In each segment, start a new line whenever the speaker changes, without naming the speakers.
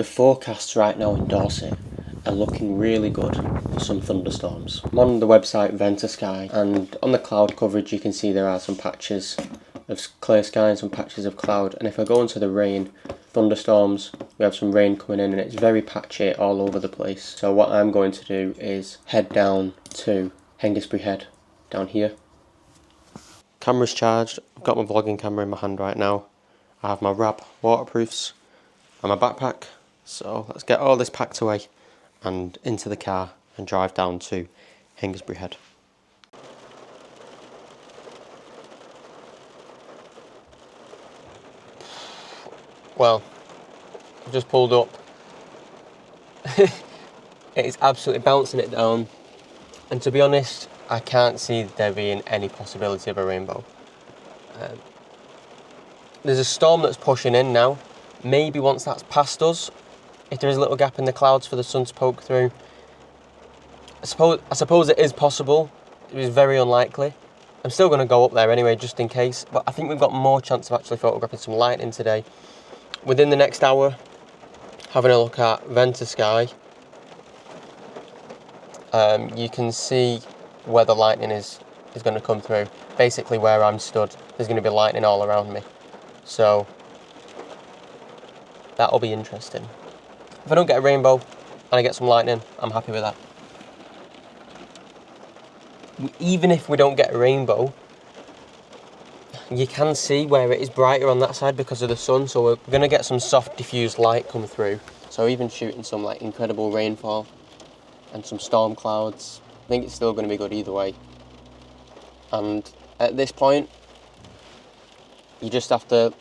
The forecasts right now in Dorset are looking really good for some thunderstorms. I'm on the website Ventasky, and on the cloud coverage you can see there are some patches of clear sky and some patches of cloud. And if I go into the rain, thunderstorms, we have some rain coming in and it's very patchy all over the place. So what I'm going to do is head down to Hengistbury Head, down here. Camera's charged, I've got my vlogging camera in my hand right now. I have my wrap waterproofs and my backpack. So let's get all this packed away and into the car and drive down to Hengistbury Head. Well, I've just pulled up. It is absolutely bouncing it down, and to be honest, I can't see there being any possibility of a rainbow. There's a storm that's pushing in now. Maybe once that's past us, if there is a little gap in the clouds for the sun to poke through, I suppose it is possible. It is very unlikely. I'm still going to go up there anyway, just in case, but I think we've got more chance of actually photographing some lightning today. Within the next hour, having a look at Ventasky, you can see where the lightning is going to come through. Basically where I'm stood, there's going to be lightning all around me. So that'll be interesting. If I don't get a rainbow and I get some lightning, I'm happy with that. Even if we don't get a rainbow, you can see where it is brighter on that side because of the sun, so we're going to get some soft diffused light come through. So even shooting some like incredible rainfall and some storm clouds, I think it's still going to be good either way. And at this point, you just have to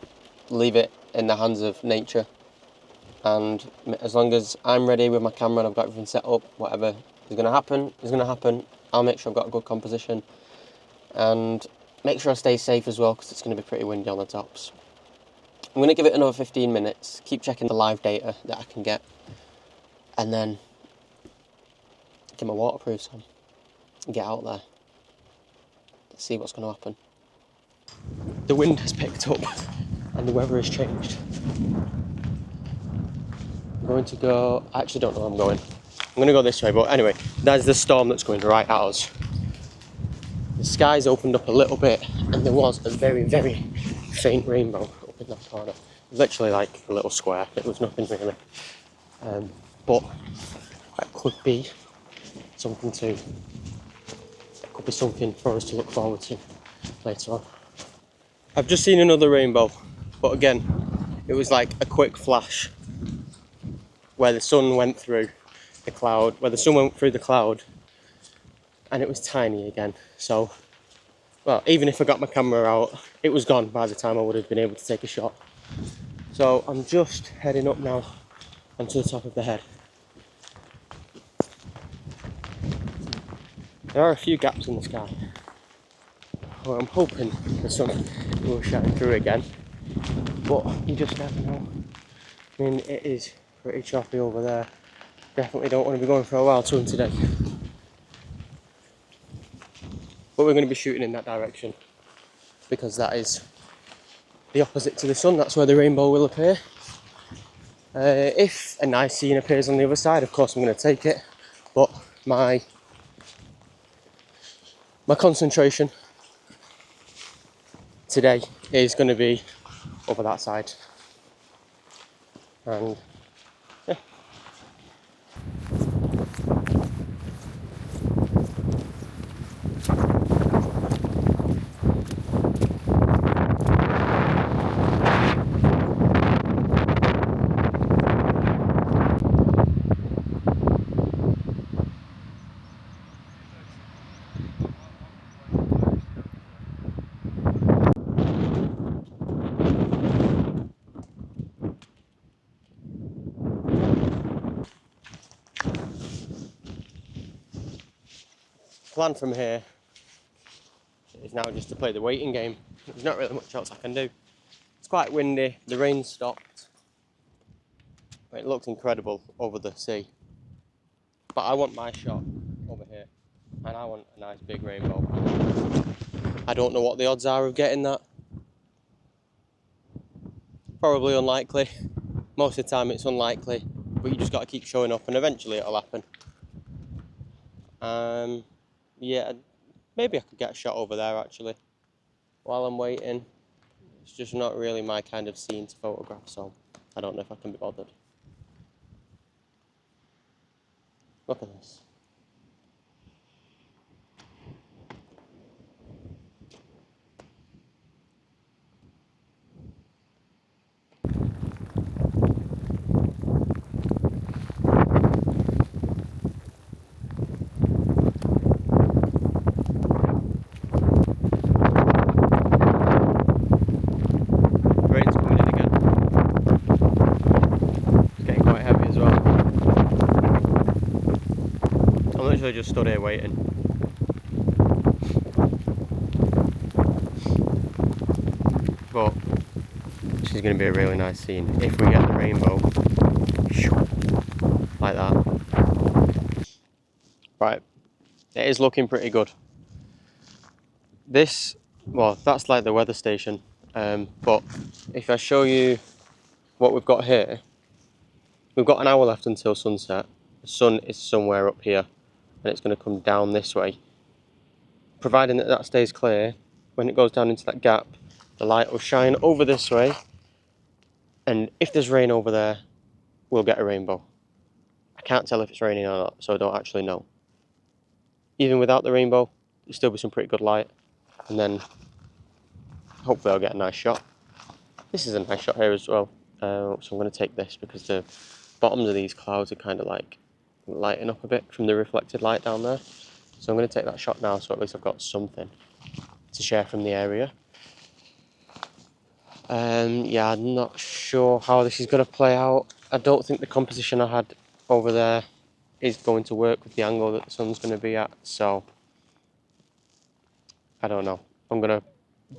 leave it in the hands of nature. And as long as I'm ready with my camera and I've got everything set up, whatever is going to happen is going to happen. I'll make sure I've got a good composition and make sure I stay safe as well, because it's going to be pretty windy on the tops. I'm going to give it another 15 minutes, keep checking the live data that I can get, and then get my waterproofs on and get out there. Let's see what's going to happen. The wind has picked up and the weather has changed. I'm going to go, I actually don't know where I'm going. I'm going to go this way, but anyway, there's the storm that's going right at us. The sky's opened up a little bit and there was a very, very faint rainbow up in that corner. Literally like a little square, it was nothing really. But that could be something for us to look forward to later on. I've just seen another rainbow, but again, it was like a quick flash where the sun went through the cloud, and it was tiny again. So, well, even if I got my camera out, it was gone by the time I would have been able to take a shot. So I'm just heading up now onto the top of the head. There are a few gaps in the sky. Well, I'm hoping the sun will shine through again, but you just never know. I mean, it is pretty choppy over there. Definitely don't want to be going for a wild swim today. But we're going to be shooting in that direction because that is the opposite to the sun. That's where the rainbow will appear. If a nice scene appears on the other side, of course I'm going to take it, but my concentration today is going to be over that side. And yeah. Plan from here is now just to play the waiting game. There's not really much else I can do. It's quite windy, the rain stopped. It looks incredible over the sea. But I want my shot over here, and I want a nice big rainbow. I don't know what the odds are of getting that. Probably unlikely. Most of the time it's unlikely, but you just got to keep showing up and eventually it'll happen. Yeah, maybe I could get a shot over there actually while I'm waiting. It's just not really my kind of scene to photograph, so I don't know if I can be bothered. Look at this. Rain's coming in again. It's getting quite heavy as well. I'm literally just stood here waiting. But this is going to be a really nice scene if we get the rainbow like that. Right, it is looking pretty good. This, well, that's like the weather station, but if I show you what we've got here, we've got an hour left until sunset. The sun is somewhere up here and it's going to come down this way. Providing that that stays clear, when it goes down into that gap, the light will shine over this way, and if there's rain over there, we'll get a rainbow. I can't tell if it's raining or not, so I don't actually know. Even without the rainbow, there'll still be some pretty good light, and then hopefully I'll get a nice shot. This is a nice shot here as well, so I'm going to take this because the bottoms of these clouds are kind of like lighting up a bit from the reflected light down there. So I'm going to take that shot now, so at least I've got something to share from the area. Yeah, I'm not sure how this is going to play out. I don't think the composition I had over there is going to work with the angle that the sun's going to be at, so I don't know. I'm going to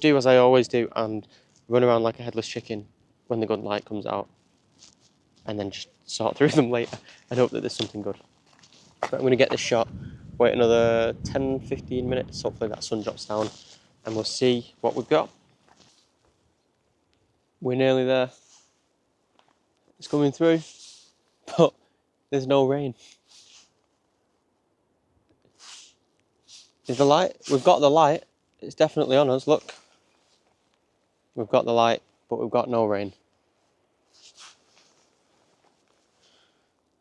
do as I always do and run around like a headless chicken when the good light comes out, and then just sort through them later and hope that there's something good. But I'm going to get this shot, wait another 10-15 minutes, hopefully that sun drops down, and we'll see what we've got. We're nearly there. It's coming through, but there's no rain. Is the light? We've got the light. It's definitely on us, look. We've got the light, but we've got no rain.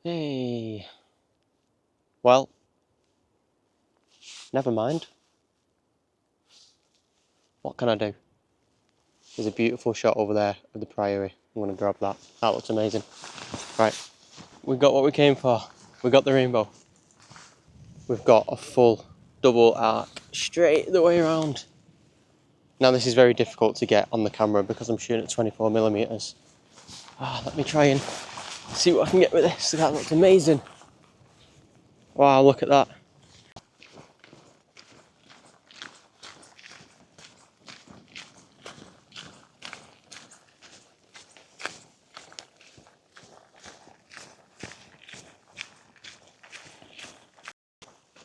Hey. Well, never mind. What can I do? There's a beautiful shot over there of the priory. I'm going to grab that. That looks amazing. Right, we got what we came for. We got the rainbow. We've got a full double arc straight the way around. Now this is very difficult to get on the camera because I'm shooting at 24mm. Let me try and see what I can get with this. That looks amazing. Wow, look at that.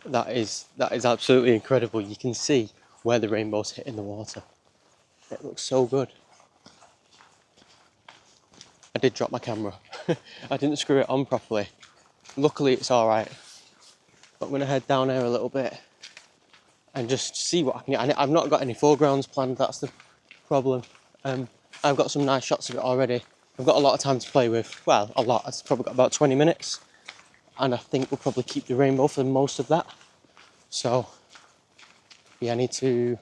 That is absolutely incredible. You can see where the rainbow's hitting the water. It looks so good. I did drop my camera. I didn't screw it on properly. Luckily it's alright. But I'm going to head down here a little bit and just see what I can get. I've not got any foregrounds planned, that's the problem. I've got some nice shots of it already. I've got a lot of time to play with. Well, a lot. I've probably got about 20 minutes. And I think we'll probably keep the rainbow for most of that. So, yeah, I need to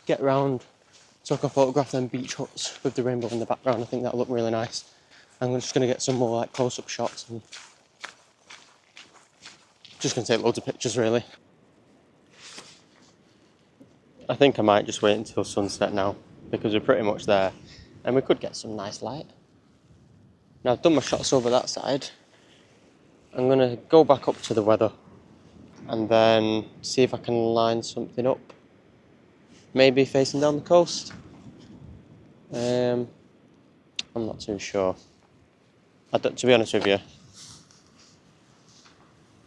get around so I can photograph them beach huts with the rainbow in the background. I think that'll look really nice. I'm just going to get some more like close-up shots and just going to take loads of pictures really. I think I might just wait until sunset now because we're pretty much there and we could get some nice light. Now I've done my shots over that side. I'm going to go back up to the weather and then see if I can line something up. Maybe facing down the coast. I'm not too sure. To be honest with you,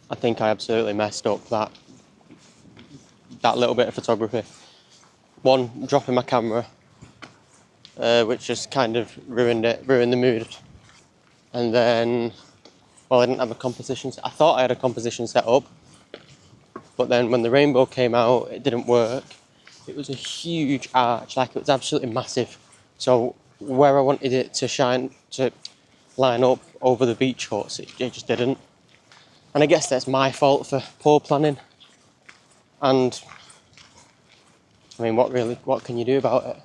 I think I absolutely messed up that little bit of photography. One, dropping my camera, which just kind of ruined the mood. And then, well, I didn't have a composition. I thought I had a composition set up, but then when the rainbow came out, it didn't work. It was a huge arch, like it was absolutely massive. So where I wanted it to line up over the beach huts, it just didn't. And I guess that's my fault for poor planning. And I mean, what can you do about it?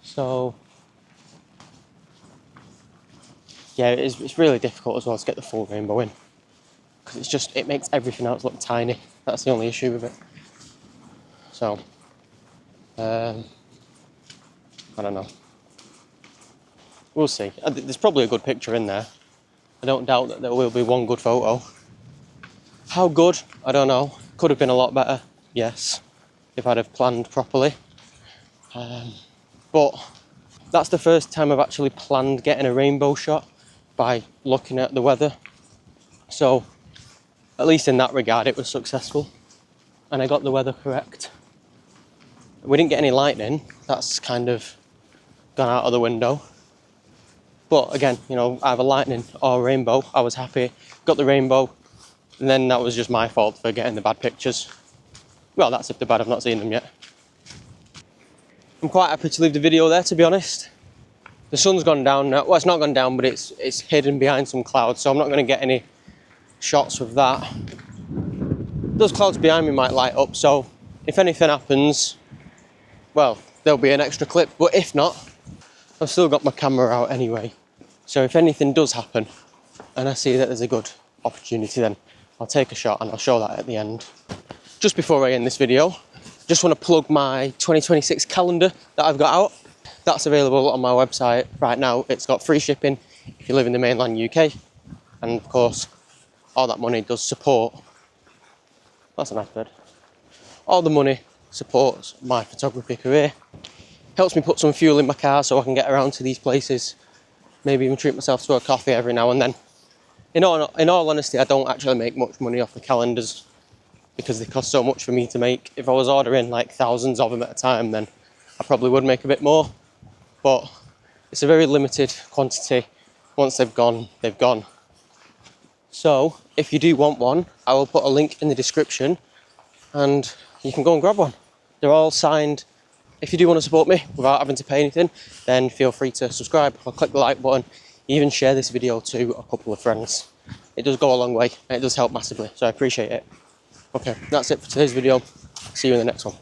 So yeah, it's really difficult as well to get the full rainbow in, because it makes everything else look tiny. That's the only issue with it. So I don't know. We'll see. There's probably a good picture in there. I don't doubt that there will be one good photo. How good? I don't know. Could have been a lot better, yes, if I'd have planned properly. But that's the first time I've actually planned getting a rainbow shot by looking at the weather. So at least in that regard it was successful, and I got the weather correct. We didn't get any lightning. That's kind of gone out of the window. But again, you know, either lightning or rainbow, I was happy. Got the rainbow, and then that was just my fault for getting the bad pictures. Well, that's if they're bad, I've not seen them yet. I'm quite happy to leave the video there, to be honest. The sun's gone down now. Well, it's not gone down, but it's hidden behind some clouds, so I'm not going to get any shots with that. Those clouds behind me might light up, so if anything happens, well, there'll be an extra clip. But if not, I've still got my camera out anyway. So if anything does happen, and I see that there's a good opportunity, then I'll take a shot and I'll show that at the end. Just before I end this video, just want to plug my 2026 calendar that I've got out. That's available on my website right now. It's got free shipping if you live in the mainland UK. And of course, all that money does support, that's a nice bird. All the money supports my photography career. Helps me put some fuel in my car so I can get around to these places. Maybe even treat myself to a coffee every now and then. In all honesty, I don't actually make much money off the calendars because they cost so much for me to make. If I was ordering like thousands of them at a time, then I probably would make a bit more. But it's a very limited quantity. Once they've gone, they've gone. So if you do want one, I will put a link in the description and you can go and grab one. They're all signed. If you do want to support me without having to pay anything, then feel free to subscribe or click the like button. Even share this video to a couple of friends. It does go a long way and it does help massively, so I appreciate it. Okay, that's it for today's video. See you in the next one.